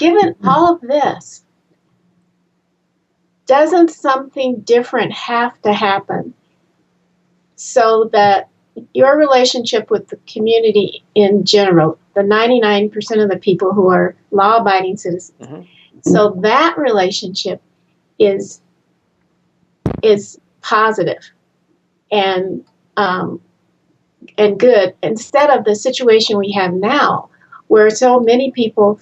given all of this, doesn't something different have to happen so that your relationship with the community in general, the 99% of the people who are law-abiding citizens, so that relationship is positive and good, instead of the situation we have now, where so many people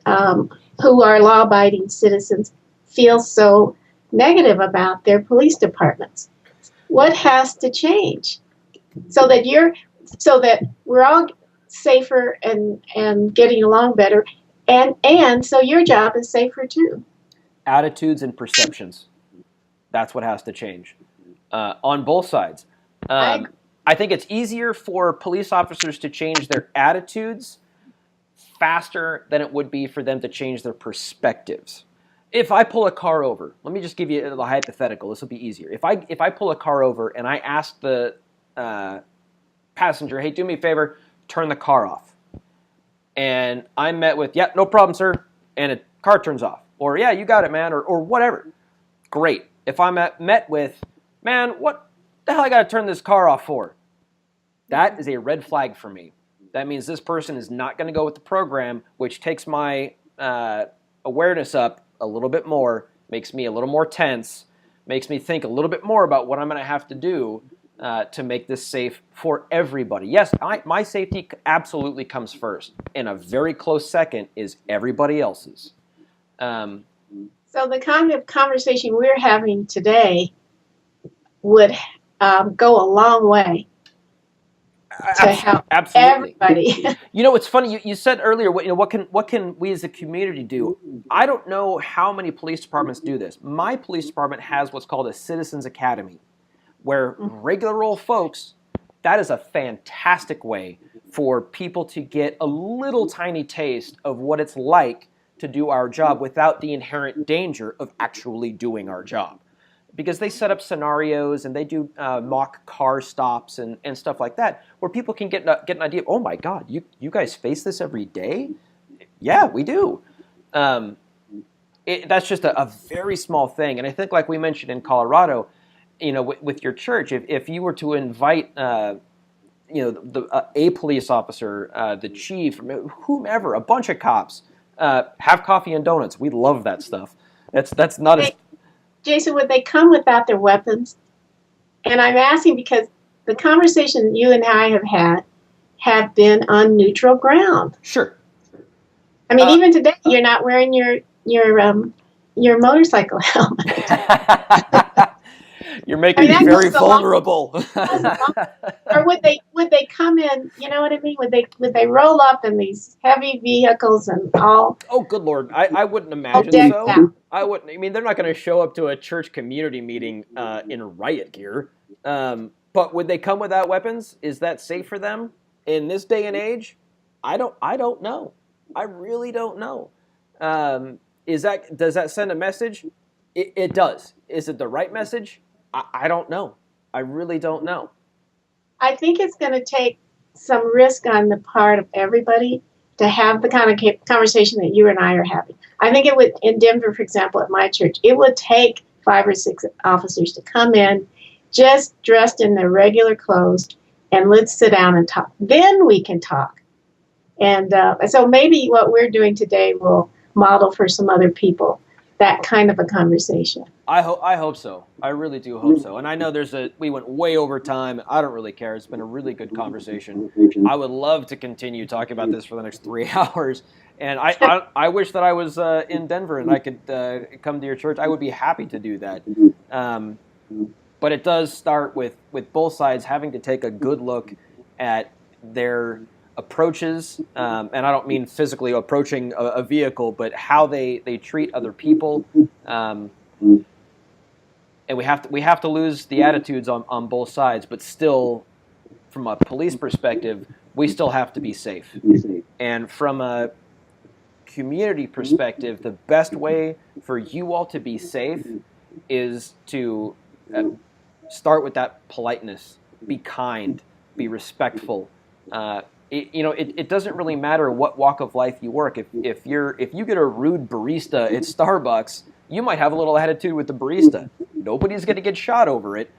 who are law-abiding citizens feel so negative about their police departments. What has to change so that we're all safer and getting along better, and so your job is safer too? Attitudes and perceptions. That's what has to change on both sides. I think it's easier for police officers to change their attitudes faster than it would be for them to change their perspectives. If I pull a car over, let me just give you a hypothetical. This will be easier. If I pull a car over and I ask the passenger, hey, do me a favor, turn the car off. And I'm met with, yeah, no problem, sir. And a car turns off. Or, yeah, you got it, man. Or whatever. Great. If I'm met with, man, what the hell I got to turn this car off for? That is a red flag for me. That means this person is not going to go with the program, which takes my awareness up a little bit more, makes me a little more tense, makes me think a little bit more about what I'm going to have to do to make this safe for everybody. Yes, my safety absolutely comes first. And a very close second is everybody else's. So the kind of conversation we're having today would go a long way to help everybody. You know, it's funny. You said earlier, what can we as a community do? I don't know how many police departments do this. My police department has what's called a Citizens Academy, where regular old folks, that is a fantastic way for people to get a little tiny taste of what it's like to do our job without the inherent danger of actually doing our job. Because they set up scenarios and they do mock car stops and stuff like that, where people can get an idea of, oh my God, you guys face this every day? Yeah, we do. That's just a very small thing. And I think, like we mentioned in Colorado, with your church, if you were to invite a police officer, the chief, whomever, a bunch of cops, have coffee and donuts. We love that stuff. That's not as... Jason, would they come without their weapons? And I'm asking because the conversation you and I have had have been on neutral ground. Sure. I mean, even today, you're not wearing your motorcycle helmet. You're making me very vulnerable. Or would they come in? You know what I mean? Would they roll up in these heavy vehicles and all? Oh, good Lord! I wouldn't imagine so. Out. I wouldn't. I mean, they're not going to show up to a church community meeting in riot gear. But would they come without weapons? Is that safe for them in this day and age? I don't know. I really don't know. Does that send a message? It does. Is it the right message? I don't know. I really don't know. I think it's going to take some risk on the part of everybody to have the kind of conversation that you and I are having. I think it would, in Denver, for example, at my church, it would take 5 or 6 officers to come in just dressed in their regular clothes and let's sit down and talk. Then we can talk. And so maybe what we're doing today will model for some other people that kind of a conversation. I hope so. I really do hope so. And I know we went way over time. I don't really care. It's been a really good conversation. I would love to continue talking about this for the next 3 hours. And I wish that I was in Denver and I could come to your church. I would be happy to do that. But it does start with both sides having to take a good look at their approaches, and I don't mean physically approaching a vehicle, but how they treat other people. And we have to lose the attitudes on both sides, but still, from a police perspective, we still have to be safe. And from a community perspective, the best way for you all to be safe is to start with that politeness. Be kind. Be respectful. it doesn't really matter what walk of life you work. If you get a rude barista at Starbucks, you might have a little attitude with the barista. Nobody's going to get shot over it,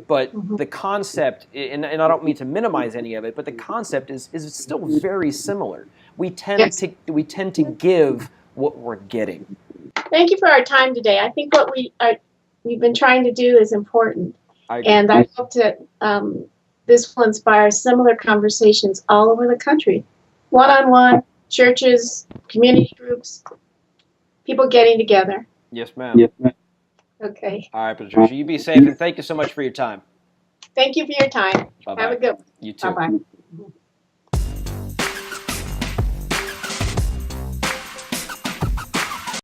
but the concept, and I don't mean to minimize any of it, but the concept is still very similar. We tend to give what we're getting. Thank you for our time today. I think what we've been trying to do is important, and I hope that this will inspire similar conversations all over the country, one-on-one, churches, community groups, people getting together. Yes, ma'am. Okay. All right, Patricia, you be safe, and thank you so much for your time. Thank you for your time. Bye-bye. Have a good one. You too. Bye-bye.